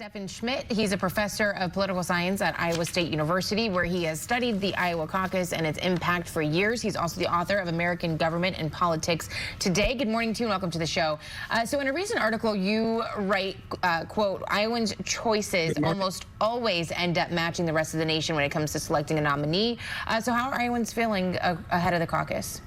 Stephen Schmidt. He's a professor of political science at Iowa State University, where he has studied the Iowa caucus and its impact for years. He's also the author of American Government and Politics Today. Good morning to you and welcome to the show. So in a recent article, you write, quote, Iowans' choices almost always end up matching the rest of the nation when it comes to selecting a nominee. So how are Iowans feeling ahead of the caucus?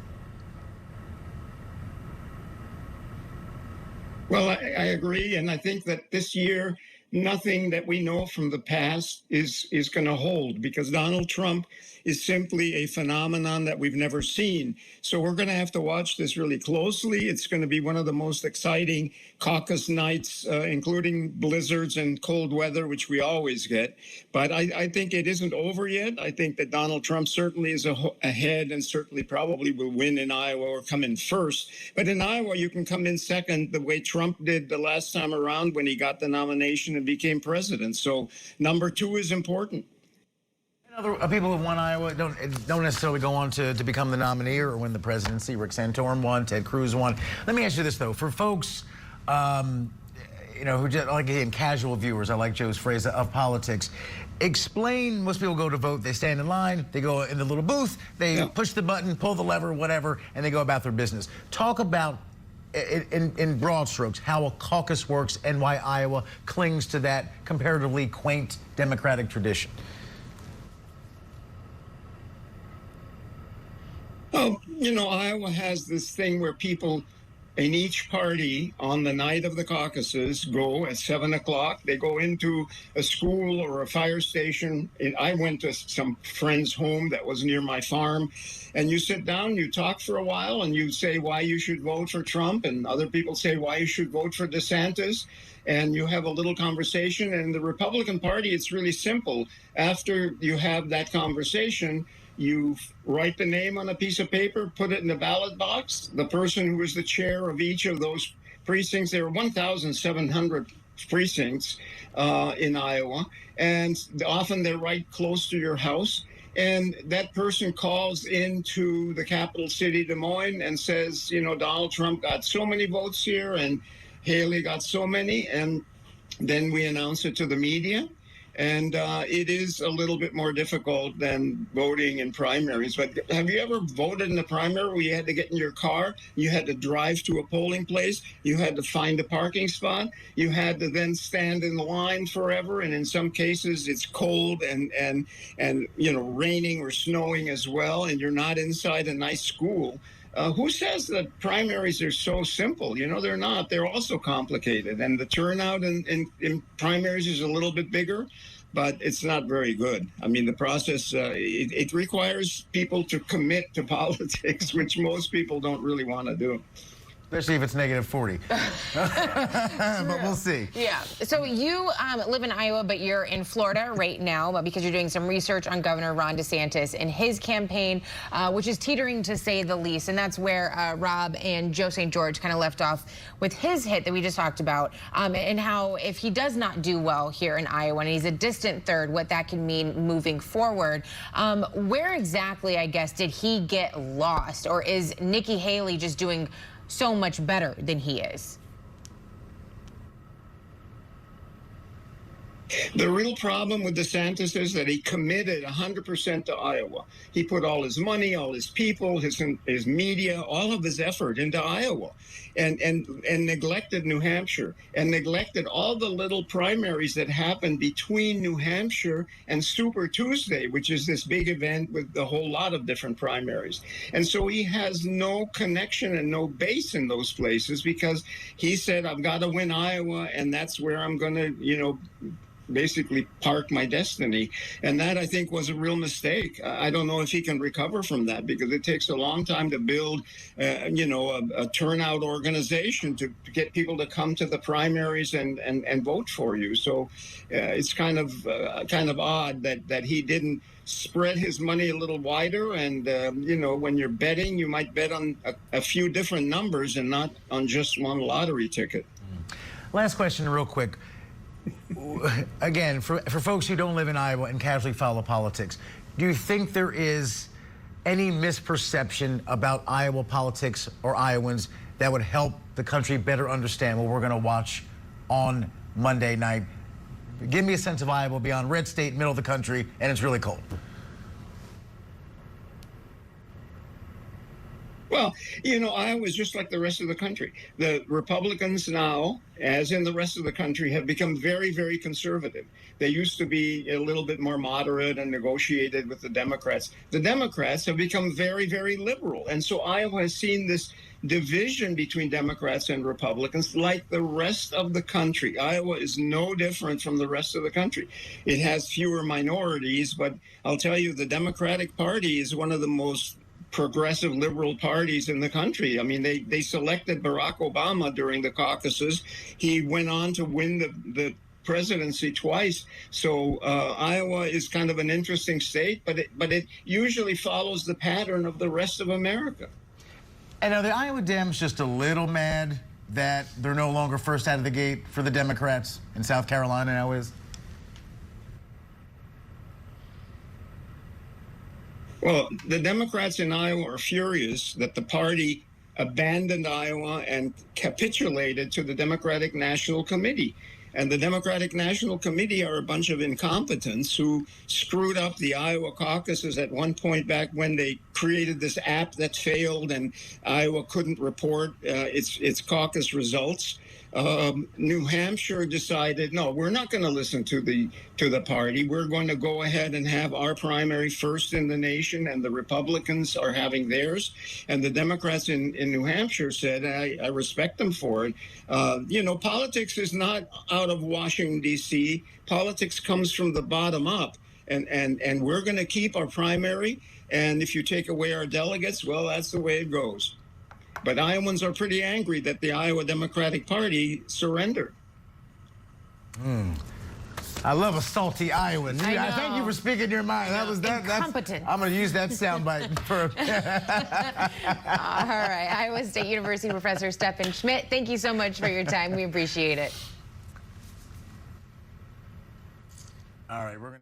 Well, I agree, and I think that this year, nothing that we know from the past is going to hold, because Donald Trump is simply a phenomenon that we've never seen. So we're going to have to watch this really closely. It's going to be one of the most exciting caucus nights, including blizzards and cold weather, which we always get. But I think it isn't over yet. I think that Donald Trump certainly is ahead and certainly probably will win in Iowa or come in first. But in Iowa, you can come in second the way Trump did the last time around when he got the nomination and became president. So number two is important. Other people who've won Iowa don't necessarily go on to become the nominee or win the presidency. Rick Santorum won, Ted Cruz won. Let me ask you this, though. For folks, who just, like, again, casual viewers, I like Joe's phrase, of politics, explain. Most people go to vote, they stand in line, they go in the little booth, they push the button, pull the lever, whatever, and they go about their business. Talk about, in broad strokes, how a caucus works and why Iowa clings to that comparatively quaint democratic tradition. Iowa has this thing where people in each party on the night of the caucuses go at 7 o'clock. They go into a school or a fire station. I went to some friend's home that was near my farm, and you sit down, you talk for a while, and you say why you should vote for Trump, and other people say why you should vote for DeSantis, and you have a little conversation. And the Republican Party, it's really simple. After you have that conversation, you write the name on a piece of paper, put it in the ballot box. The person who is the chair of each of those precincts, there are 1,700 precincts in Iowa, and often they're right close to your house. And that person calls into the capital city, Des Moines, and says, Donald Trump got so many votes here, and Haley got so many. And then we announce it to the media. And it is a little bit more difficult than voting in primaries. But have you ever voted in a primary where you had to get in your car, you had to drive to a polling place, you had to find a parking spot, you had to then stand in the line forever, and in some cases it's cold and raining or snowing as well, and you're not inside a nice school? Who says that primaries are so simple? They're not. They're also complicated. And the turnout in primaries is a little bit bigger, but it's not very good. I mean, the process, it requires people to commit to politics, which most people don't really want to do. Especially if it's -40. But we'll see. Yeah. So you live in Iowa, but you're in Florida right now because you're doing some research on Governor Ron DeSantis and his campaign, which is teetering to say the least. And that's where Rob and Joe St. George kind of left off with his hit that we just talked about, and how if he does not do well here in Iowa and he's a distant third, what that can mean moving forward. Where exactly, I guess, did he get lost? Or is Nikki Haley just doing so much better than he is? The real problem with DeSantis is that he committed 100% to Iowa. He put all his money, all his people, his media, all of his effort into Iowa, and neglected New Hampshire, and neglected all the little primaries that happened between New Hampshire and Super Tuesday, which is this big event with a whole lot of different primaries. And so he has no connection and no base in those places, because he said, I've got to win Iowa, and that's where I'm going to, basically park my destiny. And that, I think, was a real mistake. I don't know if he can recover from that, because it takes a long time to build, a turnout organization to get people to come to the primaries and vote for you. So it's kind of odd that he didn't spread his money a little wider. And, when you're betting, you might bet on a few different numbers and not on just one lottery ticket. Last question real quick. Again, for folks who don't live in Iowa and casually follow politics, do you think there is any misperception about Iowa politics or Iowans that would help the country better understand what we're going to watch on Monday night? Give me a sense of Iowa beyond red state, middle of the country, and it's really cold. Well, Iowa is just like the rest of the country. The Republicans now, as in the rest of the country, have become very, very conservative. They used to be a little bit more moderate and negotiated with the Democrats. The Democrats have become very, very liberal. And so Iowa has seen this division between Democrats and Republicans like the rest of the country. Iowa is no different from the rest of the country. It has fewer minorities, but I'll tell you, the Democratic Party is one of the most progressive liberal parties in the country. I mean, they selected Barack Obama during the caucuses. He went on to win the presidency twice. So Iowa is kind of an interesting state, but it usually follows the pattern of the rest of America. And are the Iowa Dems just a little mad that they're no longer first out of the gate for the Democrats in South Carolina now is? Well, the Democrats in Iowa are furious that the party abandoned Iowa and capitulated to the Democratic National Committee. And the Democratic National Committee are a bunch of incompetents who screwed up the Iowa caucuses at one point back when they created this app that failed and Iowa couldn't report its caucus results. New Hampshire decided, no, we're not going to listen to the party. We're going to go ahead and have our primary first in the nation, and the Republicans are having theirs. And the Democrats in New Hampshire said, I respect them for it. Politics is not out of Washington, D.C. Politics comes from the bottom up. And we're going to keep our primary. And if you take away our delegates, well, that's the way it goes. But Iowans are pretty angry that the Iowa Democratic Party surrendered. I love a salty Iowan. I thank you for speaking your mind. That was that. Incompetent. I'm going to use that soundbite for. All right, Iowa State University professor Stephen Schmidt, thank you so much for your time. We appreciate it. All right, we're going to.